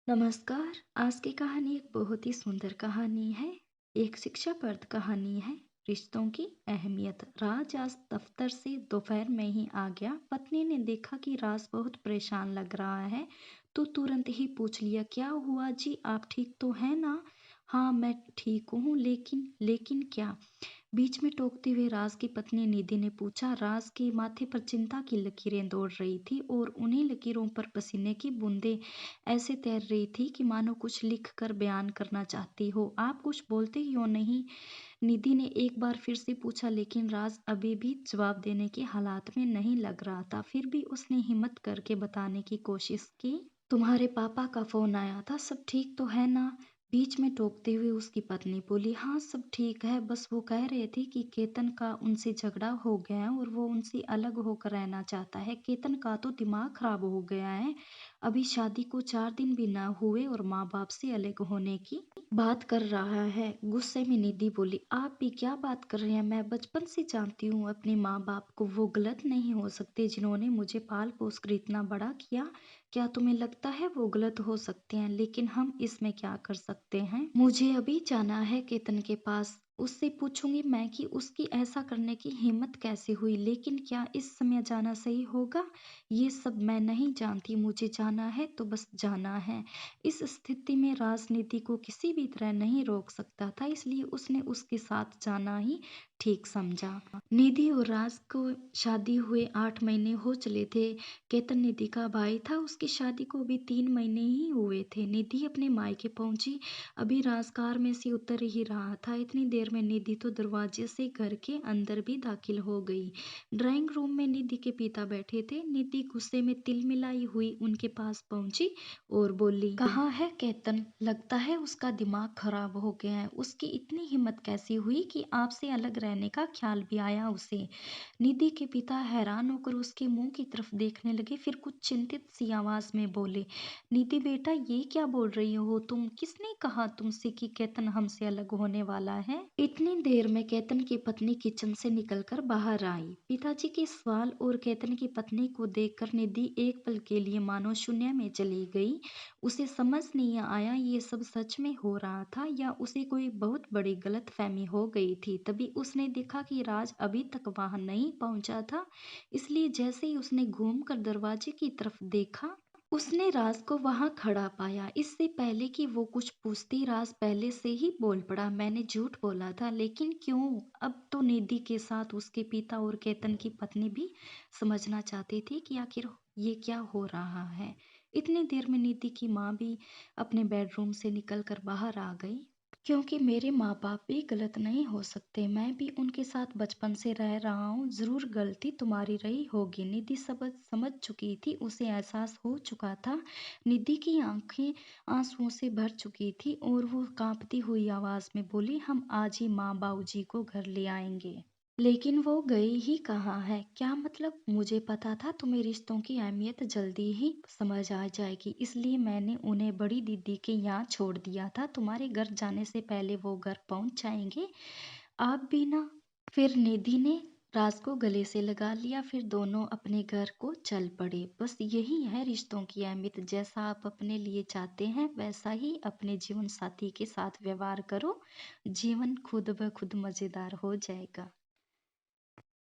नमस्कार। आज की कहानी एक बहुत ही सुंदर कहानी है। एक शिक्षाप्रद कहानी है। रिश्तों की अहमियत। राज आज दफ्तर से दोपहर में ही आ गया। पत्नी ने देखा कि राज बहुत परेशान लग रहा है तो तुरंत ही पूछ लिया, क्या हुआ जी, आप ठीक तो हैं ना? हाँ, मैं ठीक हूँ, लेकिन लेकिन क्या? बीच में टोकते हुए राज की पत्नी निधि ने पूछा। राज के माथे पर चिंता की लकीरें दौड़ रही थी और उन्हीं लकीरों पर पसीने की बूंदें ऐसे तैर रही थी कि मानो कुछ लिख कर बयान करना चाहती हो। आप कुछ बोलते क्यों नहीं? निधि ने एक बार फिर से पूछा, लेकिन राज अभी भी जवाब देने के हालात में नहीं लग रहा था। फिर भी उसने हिम्मत करके बताने की कोशिश की। तुम्हारे पापा का फोन आया था, सब ठीक तो है ना? बीच में टोकते हुए उसकी पत्नी बोली, हाँ सब ठीक है, बस वो कह रहे थे कि केतन का उनसे झगड़ा हो गया है और वो उनसे अलग होकर रहना चाहता है। केतन का तो दिमाग खराब हो गया है। अभी शादी को 4 दिन भी ना हुए और माँ बाप से अलग होने की बात कर रहा है। गुस्से में निधि बोली, आप भी क्या बात कर रहे हैं? मैं बचपन से जानती हूँ अपने माँ बाप को, वो गलत नहीं हो सकते जिन्होंने मुझे पाल पोस कर इतना बड़ा किया। क्या तुम्हें लगता है वो गलत हो सकते हैं? लेकिन हम इसमें क्या कर सकते हैं? मुझे अभी जाना है केतन के पास। उससे पूछूंगी मैं कि उसकी ऐसा करने की हिम्मत कैसे हुई। लेकिन क्या इस समय जाना सही होगा? ये सब मैं नहीं जानती, मुझे जाना है तो बस जाना है। इस स्थिति में राजनीति को किसी भी तरह नहीं रोक सकता था, इसलिए उसने उसके साथ जाना ही ठीक समझा। निधि और राज को शादी हुए 8 महीने हो चले थे। केतन निधि का भाई था, उसकी शादी को अभी 3 महीने ही हुए थे। निधि अपने मायके पहुंची। अभी राज कार में से उतर ही रहा था। इतनी देर में निधि तो दरवाजे से घर के अंदर भी दाखिल हो गई। ड्राइंग रूम में निधि के पिता बैठे थे। निधि गुस्से में तिलमिलाई हुई उनके पास पहुंची और बोली, कहाँ है केतन? लगता है उसका दिमाग खराब हो गया है। उसकी इतनी हिम्मत कैसी हुई कि आपसे अलग रहने का ख्याल भी आया उसे? निधि के पिता हैरान होकर उसके मुंह की तरफ देखने लगे, फिर कुछ चिंतित सी आवाज में बोले, निधि बेटा, ये क्या बोल रही हो तुम? किसने कहा तुमसे कि केतन हमसे अलग होने वाला है? इतनी देर में केतन की पत्नी किचन से निकलकर बाहर आई। पिताजी के सवाल और केतन की पत्नी को देखकर निधि एक पल के लिए मानो शून्य में चली गई। उसे समझ नहीं आया ये सब सच में हो रहा था या उसे कोई बहुत बड़ी गलतफहमी हो गई थी। तभी उसने देखा कि राज अभी तक वहां नहीं पहुंचा था, इसलिए जैसे ही उसने घूमकर दरवाजे की तरफ देखा, उसने राज को वहां खड़ा पाया। इससे पहले कि वो कुछ पूछती, राज पहले से ही बोल पड़ा, मैंने झूठ बोला था, लेकिन क्यों? अब तो निधि के साथ उसके पिता और केतन की पत्नी भी समझना चाहती थी कि आखिर ये क्या हो रहा है। इतनी देर में निधि की माँ भी अपने बेडरूम से निकलकर बाहर आ गई। क्योंकि मेरे माँ बाप भी गलत नहीं हो सकते, मैं भी उनके साथ बचपन से रह रहा हूँ, जरूर गलती तुम्हारी रही होगी। निधि सब समझ चुकी थी, उसे एहसास हो चुका था। निधि की आंखें आंसुओं से भर चुकी थी और वो कांपती हुई आवाज में बोली, हम आज ही माँ बाबूजी को घर ले आएंगे। लेकिन वो गई ही कहाँ है? क्या मतलब? मुझे पता था तुम्हें रिश्तों की अहमियत जल्दी ही समझ आ जाएगी, इसलिए मैंने उन्हें बड़ी दीदी के यहाँ छोड़ दिया था। तुम्हारे घर जाने से पहले वो घर पहुंच जाएंगे। आप भी ना। फिर निधि ने राज को गले से लगा लिया, फिर दोनों अपने घर को चल पड़े। बस यही है रिश्तों की अहमियत। जैसा आप अपने लिए चाहते हैं वैसा ही अपने जीवन साथी के साथ व्यवहार करो, जीवन खुद ब खुद मजेदार हो जाएगा।